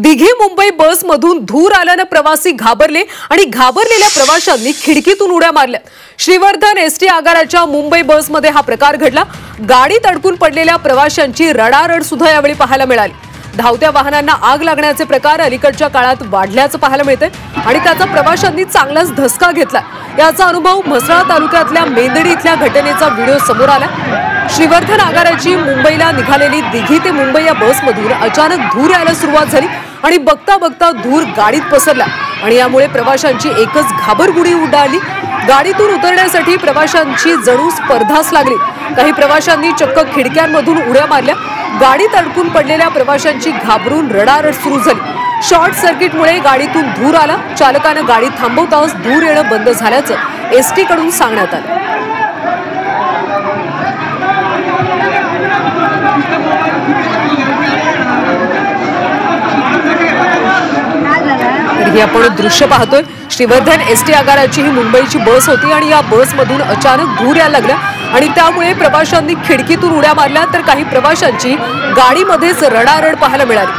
दिघे मुंबई बस मधून धूर आल्याने प्रवासी घाबरले आणि घाबरलेल्या प्रवाशांनी खिडकीतून उड्या मारल्या। श्रीवर्धन एसटी आगाराच्या मुंबई बसमध्ये हा प्रकार घडला। गाडीत अडकून पडलेल्या प्रवाशांची रडारड सुद्धा यावेळी पाहायला मिळाली। धावत्या वाहनांना आग लागण्याचे प्रकार अलीकडच्या काळात वाढल्याचं पाहायला मिळते आणि त्याचा प्रवाशांनी चांगलाच धसका घेतला। याचा अनुभव म्हसळा तालुक्यातल्या मेंदडी इथल्या घटनेचा व्हिडिओ समोर आला। श्रीवर्धन आगाराची मुंबईला निघालेली दिघी ते मुंबई या बसमधून अचानक धूर यायला सुरुवात झाली आणि बघता बघता धूर गाडीत पसरला आणि यामुळे प्रवाशांची एकच घाबरगुडी उडाली। गाडीतून उतरण्यासाठी प्रवाशांची जणू स्पर्धाच लागली। काही प्रवाशांनी चक्क खिडक्यांमधून उड्या मारल्या। गाडीत अडकून पडलेल्या प्रवाशांची घाबरून रडारड सुरू झाली। शॉर्ट सर्किटमुळे गाडीतून धूर आला। चालकाने गाडी थांबवताच धूर येणं बंद झाल्याचं एसटी कडून सांगण्यात आलं। ही आपण दृश्य पाहतोय। श्रीवर्धन एसटी आगाराची ही मुंबईची बस होती आणि या बसमधून अचानक धूर यायला लागला आणि त्यामुळे प्रवाशांनी खिडकीतून उड्या मारल्या तर काही प्रवाशांची गाडीमध्येच रडारड पाहायला मिळाली।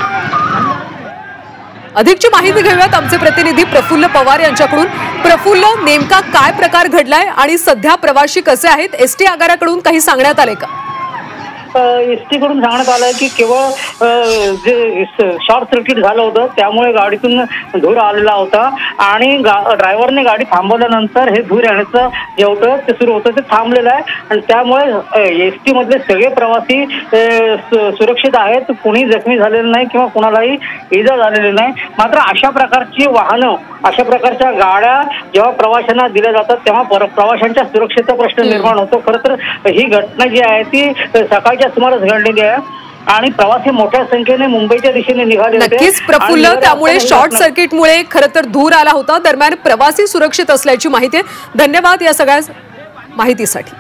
अधिकची माहिती घेऊयात आमचे प्रतिनिधी प्रफुल्ल पवार यांच्याकडून। प्रफुल्ल, नेमका काय प्रकार घडलाय आणि सध्या प्रवासी कसे आहेत? एसटी आगाराकडून काही सांगण्यात आले का? एसटी कडून सांगण्यात आलं की केवळ जे शॉर्ट सर्किट झालं होतं त्यामुळे गाडीतून धूर आलेला होता आणि ड्रायव्हरने गाडी थांबवल्यानंतर हे धूर येण्याचं जे होतं ते सुरू होतं ते थांबलेलं आहे आणि त्यामुळे एसटी मधले सगळे प्रवासी सुरक्षित आहेत। कुणी जखमी झालेलं नाही किंवा कुणालाही इजा झालेली नाही। मात्र अशा प्रकारची वाहनं, अशा प्रकारच्या गाड्या जेव्हा प्रवाशांना दिल्या जातात तेव्हा प्रवाशांच्या सुरक्षेचा प्रश्न निर्माण होतो। खरं तर ही घटना जी आहे ती सकाळच्या सुमारास घडलेली आहे आणि प्रवासी मोठ्या संख्येने मुंबईच्या दिशेने निघाले होते। नक्कीच प्रफुल्ल, त्यामुळे शॉर्ट सर्किटमुळे खरं तर धूर आला होता। दरम्यान प्रवासी सुरक्षित असल्याची माहिती आहे। धन्यवाद या सगळ्या माहितीसाठी।